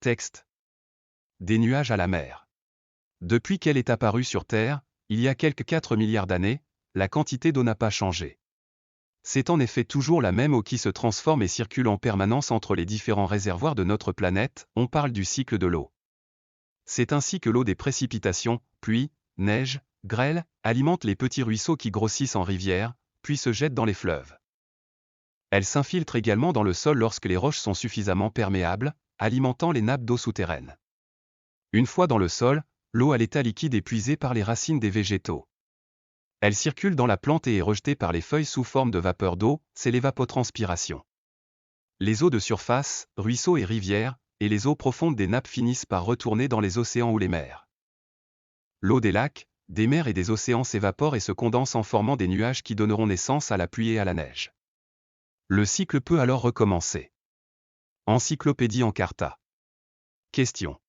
Texte. Des nuages à la mer. Depuis qu'elle est apparue sur Terre, il y a quelques 4 milliards d'années, la quantité d'eau n'a pas changé. C'est en effet toujours la même eau qui se transforme et circule en permanence entre les différents réservoirs de notre planète, on parle du cycle de l'eau. C'est ainsi que l'eau des précipitations, pluie, neige, grêle, alimente les petits ruisseaux qui grossissent en rivières, puis se jettent dans les fleuves. Elle s'infiltre également dans le sol lorsque les roches sont suffisamment perméables, alimentant les nappes d'eau souterraines. Une fois dans le sol, l'eau à l'état liquide est puisée par les racines des végétaux. Elle circule dans la plante et est rejetée par les feuilles sous forme de vapeur d'eau, c'est l'évapotranspiration. Les eaux de surface, ruisseaux et rivières, et les eaux profondes des nappes finissent par retourner dans les océans ou les mers. L'eau des lacs, des mers et des océans s'évapore et se condense en formant des nuages qui donneront naissance à la pluie et à la neige. Le cycle peut alors recommencer. Encyclopédie Encarta. Question.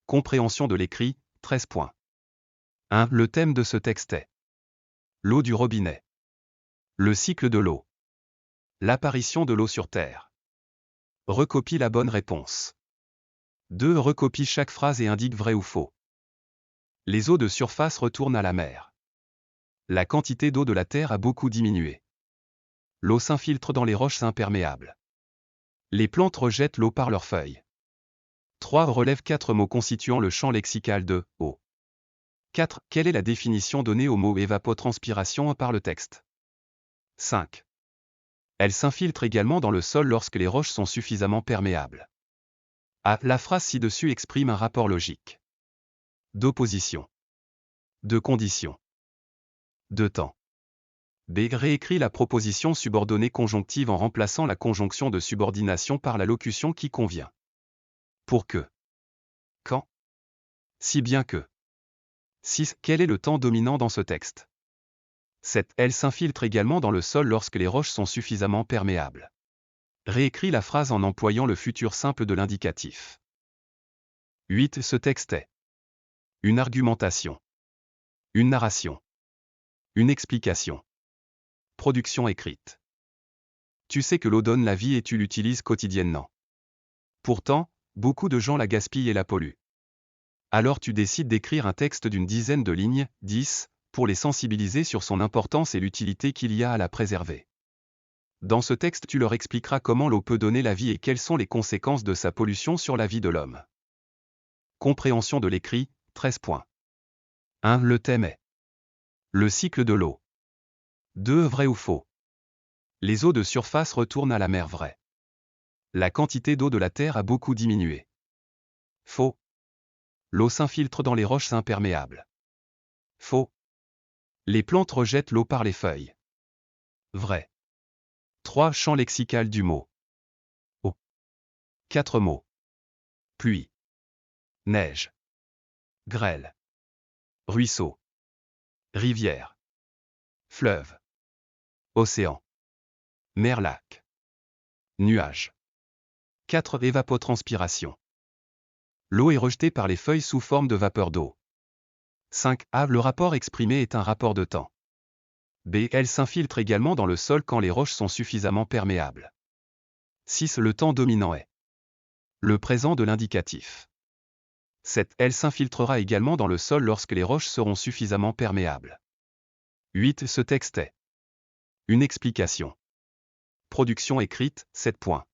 Compréhension de l'écrit, 13 points. 1. Le thème de ce texte est l'eau du robinet. Le cycle de l'eau. L'apparition de l'eau sur Terre. Recopie la bonne réponse. 2. Recopie chaque phrase et indique vrai ou faux. Les eaux de surface retournent à la mer. La quantité d'eau de la Terre a beaucoup diminué. L'eau s'infiltre dans les roches imperméables. Les plantes rejettent l'eau par leurs feuilles. 3. Relève 4 mots constituant le champ lexical de eau. 4. Quelle est la définition donnée au mot évapotranspiration par le texte? 5. Elle s'infiltre également dans le sol lorsque les roches sont suffisamment perméables. A. La phrase ci-dessus exprime un rapport logique. D'opposition. De condition. De temps. B. Réécrit la proposition subordonnée conjonctive en remplaçant la conjonction de subordination par la locution qui convient. Pour que. Quand. Si bien que. 6. Quel est le temps dominant dans ce texte? 7. Elle s'infiltre également dans le sol lorsque les roches sont suffisamment perméables. Réécris la phrase en employant le futur simple de l'indicatif. 8. Ce texte est une argumentation, une narration, une explication. Production écrite. Tu sais que l'eau donne la vie et tu l'utilises quotidiennement. Pourtant, beaucoup de gens la gaspillent et la polluent. Alors tu décides d'écrire un texte d'une dizaine de lignes, 10, pour les sensibiliser sur son importance et l'utilité qu'il y a à la préserver. Dans ce texte tu leur expliqueras comment l'eau peut donner la vie et quelles sont les conséquences de sa pollution sur la vie de l'homme. Compréhension de l'écrit, 13 points. 1. Le thème est le cycle de l'eau. 2. Vrai ou faux? Les eaux de surface retournent à la mer. Vrai. La quantité d'eau de la Terre a beaucoup diminué. Faux. L'eau s'infiltre dans les roches imperméables. Faux. Les plantes rejettent l'eau par les feuilles. Vrai. 3. Champ lexical du mot. Eau. 4 mots. Pluie. Neige. Grêle. Ruisseau. Rivière. Fleuve. Océan. Mer-lac. Nuage. 4. Évapotranspiration. L'eau est rejetée par les feuilles sous forme de vapeur d'eau. 5. A. Le rapport exprimé est un rapport de temps. B. Elle s'infiltre également dans le sol quand les roches sont suffisamment perméables. 6. Le temps dominant est le présent de l'indicatif. 7. Elle s'infiltrera également dans le sol lorsque les roches seront suffisamment perméables. 8. Ce texte est une explication. Production écrite, 7 points.